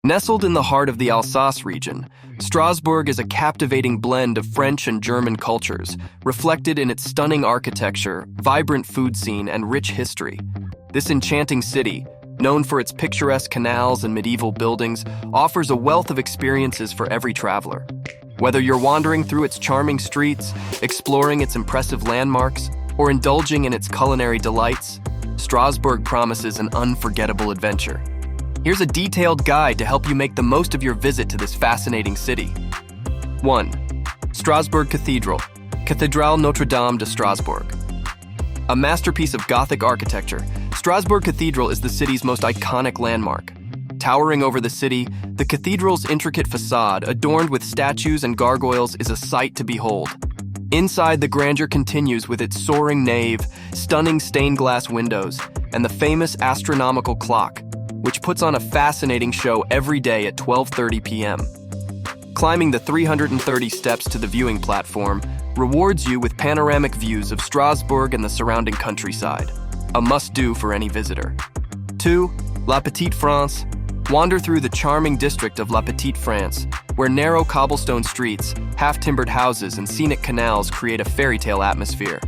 Nestled in the heart of the Alsace region, Strasbourg is a captivating blend of French and German cultures, reflected in its stunning architecture, vibrant food scene, and rich history. This enchanting city, known for its picturesque canals and medieval buildings, offers a wealth of experiences for every traveler. Whether you're wandering through its charming streets, exploring its impressive landmarks, or indulging in its culinary delights, Strasbourg promises an unforgettable adventure. Here's a detailed guide to help you make the most of your visit to this fascinating city. 1. Strasbourg Cathedral, Cathédrale Notre-Dame de Strasbourg. A masterpiece of Gothic architecture, Strasbourg Cathedral is the city's most iconic landmark. Towering over the city, the cathedral's intricate facade, adorned with statues and gargoyles, is a sight to behold. Inside, the grandeur continues with its soaring nave, stunning stained glass windows, and the famous astronomical clock, which puts on a fascinating show every day at 12:30 p.m. Climbing the 330 steps to the viewing platform rewards you with panoramic views of Strasbourg and the surrounding countryside, a must-do for any visitor. 2. La Petite France. Wander through the charming district of La Petite France, where narrow cobblestone streets, half-timbered houses, and scenic canals create a fairy tale atmosphere.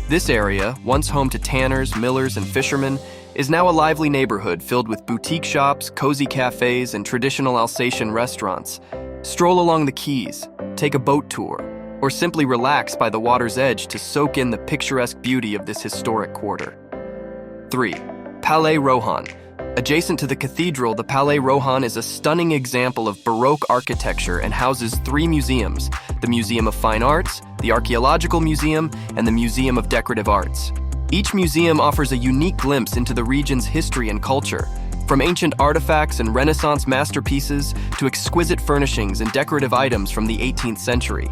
This area, once home to tanners, millers, and fishermen, is now a lively neighborhood filled with boutique shops, cozy cafes, and traditional Alsatian restaurants. Stroll along the quays, take a boat tour, or simply relax by the water's edge to soak in the picturesque beauty of this historic quarter. 3. Palais Rohan. Adjacent to the cathedral, the Palais Rohan is a stunning example of Baroque architecture and houses 3 museums: the Museum of Fine Arts, the Archaeological Museum, and the Museum of Decorative Arts. Each museum offers a unique glimpse into the region's history and culture, from ancient artifacts and Renaissance masterpieces to exquisite furnishings and decorative items from the 18th century.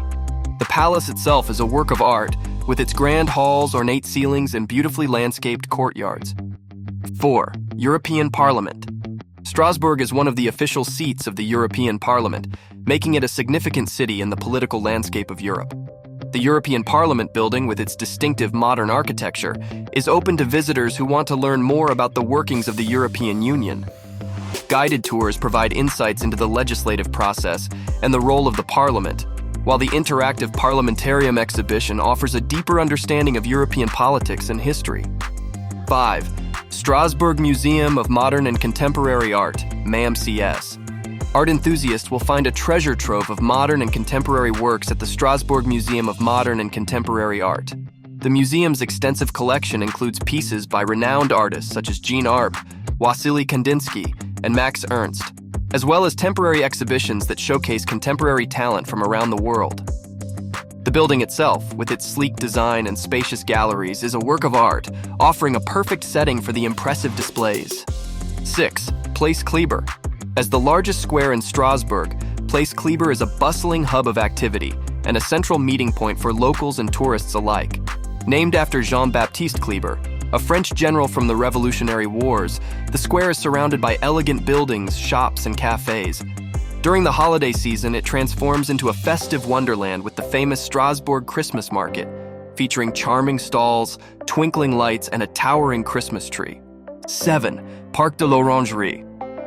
The palace itself is a work of art, with its grand halls, ornate ceilings, and beautifully landscaped courtyards. 4. European Parliament. Strasbourg is one of the official seats of the European Parliament, making it a significant city in the political landscape of Europe. The European Parliament building, with its distinctive modern architecture, is open to visitors who want to learn more about the workings of the European Union. Guided tours provide insights into the legislative process and the role of the Parliament, while the interactive Parliamentarium exhibition offers a deeper understanding of European politics and history. 5. Strasbourg Museum of Modern and Contemporary Art, MAMCS. Art enthusiasts will find a treasure trove of modern and contemporary works at the Strasbourg Museum of Modern and Contemporary Art. The museum's extensive collection includes pieces by renowned artists such as Jean Arp, Wassily Kandinsky, and Max Ernst, as well as temporary exhibitions that showcase contemporary talent from around the world. The building itself, with its sleek design and spacious galleries, is a work of art, offering a perfect setting for the impressive displays. 6. Place Kleber. As the largest square in Strasbourg, Place Kleber is a bustling hub of activity and a central meeting point for locals and tourists alike. Named after Jean-Baptiste Kleber, a French general from the Revolutionary Wars, the square is surrounded by elegant buildings, shops, and cafes. During the holiday season, it transforms into a festive wonderland with the famous Strasbourg Christmas market, featuring charming stalls, twinkling lights, and a towering Christmas tree. 7. Parc de l'Orangerie.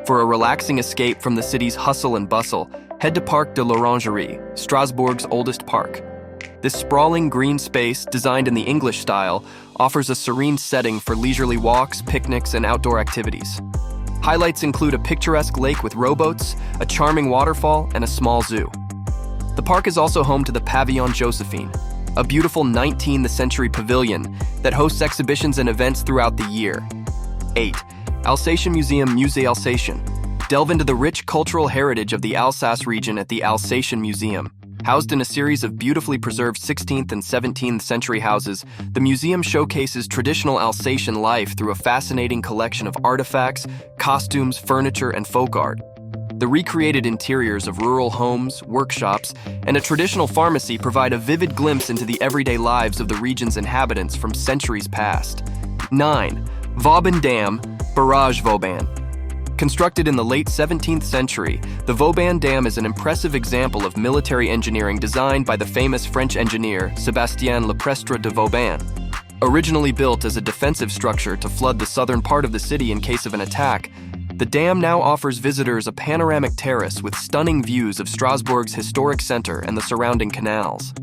For a relaxing escape from the city's hustle and bustle, head to Parc de l'Orangerie, Strasbourg's oldest park. This sprawling green space, designed in the English style, offers a serene setting for leisurely walks, picnics, and outdoor activities. Highlights include a picturesque lake with rowboats, a charming waterfall, and a small zoo. The park is also home to the Pavillon Josephine, a beautiful 19th century pavilion that hosts exhibitions and events throughout the year. 8. Alsatian Museum, Musée Alsatien. Delve into the rich cultural heritage of the Alsace region at the Alsatian Museum. Housed in a series of beautifully preserved 16th and 17th century houses, the museum showcases traditional Alsatian life through a fascinating collection of artifacts, costumes, furniture, and folk art. The recreated interiors of rural homes, workshops, and a traditional pharmacy provide a vivid glimpse into the everyday lives of the region's inhabitants from centuries past. 9. Vauban Dam, Barrage Vauban. Constructed in the late 17th century, the Vauban Dam is an impressive example of military engineering designed by the famous French engineer Sébastien Leprestre de Vauban. Originally built as a defensive structure to flood the southern part of the city in case of an attack, The dam now offers visitors a panoramic terrace with stunning views of Strasbourg's historic center and the surrounding canals.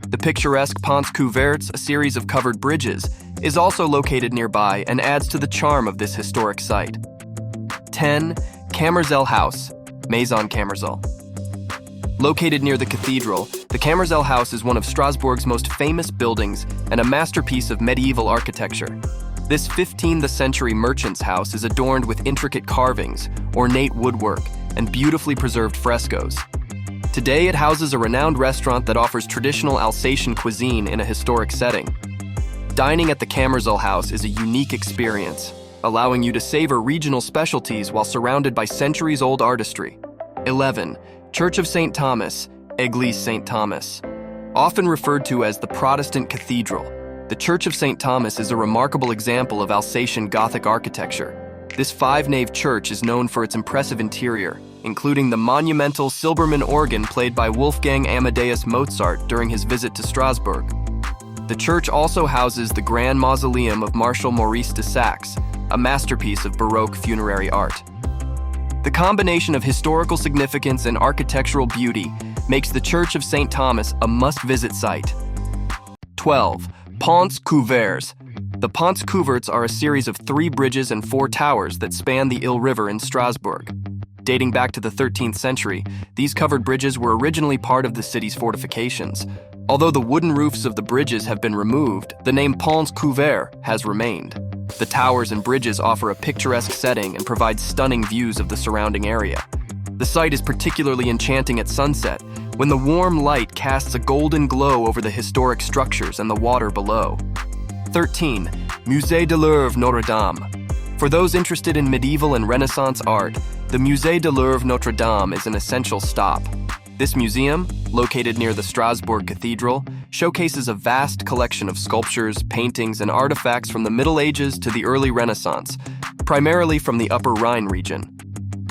The picturesque Ponts Couverts, a series of covered bridges, is also located nearby and adds to the charm of this historic site. 10. Kammerzell House, Maison Kammerzell. Located near the cathedral, the Kammerzell House is one of Strasbourg's most famous buildings and a masterpiece of medieval architecture. This 15th century merchant's house is adorned with intricate carvings, ornate woodwork, and beautifully preserved frescoes. Today, it houses a renowned restaurant that offers traditional Alsatian cuisine in a historic setting. Dining at the Kammerzell House is a unique experience, allowing you to savor regional specialties while surrounded by centuries-old artistry. 11. Church of St. Thomas, Église St. Thomas. Often referred to as the Protestant Cathedral, the Church of St. Thomas is a remarkable example of Alsatian Gothic architecture. This five-nave church is known for its impressive interior, including the monumental Silbermann organ played by Wolfgang Amadeus Mozart during his visit to Strasbourg. The church also houses the Grand Mausoleum of Marshal Maurice de Saxe, a masterpiece of Baroque funerary art. The combination of historical significance and architectural beauty makes the Church of St. Thomas a must-visit site. 12. Ponts Couverts. The Ponts Couverts are a series of 3 bridges and 4 towers that span the Île River in Strasbourg. Dating back to the 13th century, these covered bridges were originally part of the city's fortifications. Although the wooden roofs of the bridges have been removed, the name Ponts Couverts has remained. The towers and bridges offer a picturesque setting and provide stunning views of the surrounding area. The site is particularly enchanting at sunset, when the warm light casts a golden glow over the historic structures and the water below. 13. Musée de Louvre Notre Dame. For those interested in medieval and Renaissance art, the Musée de Louvre Notre Dame is an essential stop. This museum, located near the Strasbourg Cathedral, showcases a vast collection of sculptures, paintings, and artifacts from the Middle Ages to the early Renaissance, primarily from the Upper Rhine region.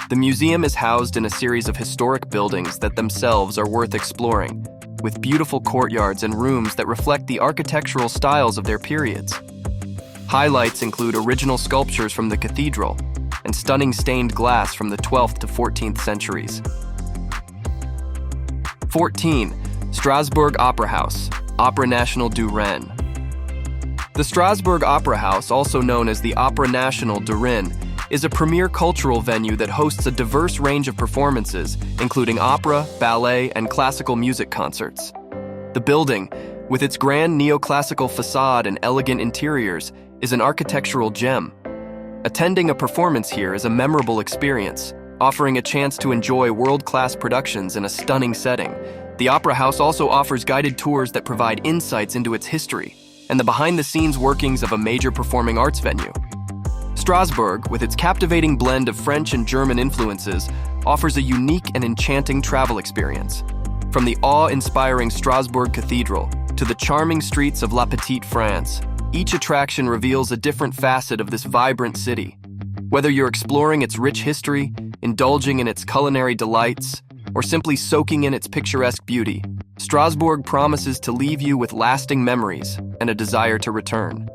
The museum is housed in a series of historic buildings that themselves are worth exploring, with beautiful courtyards and rooms that reflect the architectural styles of their periods. Highlights include original sculptures from the cathedral and stunning stained glass from the 12th to 14th centuries. 14. Strasbourg Opera House, Opera Nationale du Rhin. The Strasbourg Opera House, also known as the Opera Nationale du Rhin, is a premier cultural venue that hosts a diverse range of performances, including opera, ballet, and classical music concerts. The building, with its grand neoclassical facade and elegant interiors, is an architectural gem. Attending a performance here is a memorable experience, offering a chance to enjoy world-class productions in a stunning setting. The Opera House also offers guided tours that provide insights into its history and the behind-the-scenes workings of a major performing arts venue. Strasbourg, with its captivating blend of French and German influences, offers a unique and enchanting travel experience. From the awe-inspiring Strasbourg Cathedral to the charming streets of La Petite, France, each attraction reveals a different facet of this vibrant city. Whether you're exploring its rich history, indulging in its culinary delights, or simply soaking in its picturesque beauty, Strasbourg promises to leave you with lasting memories and a desire to return,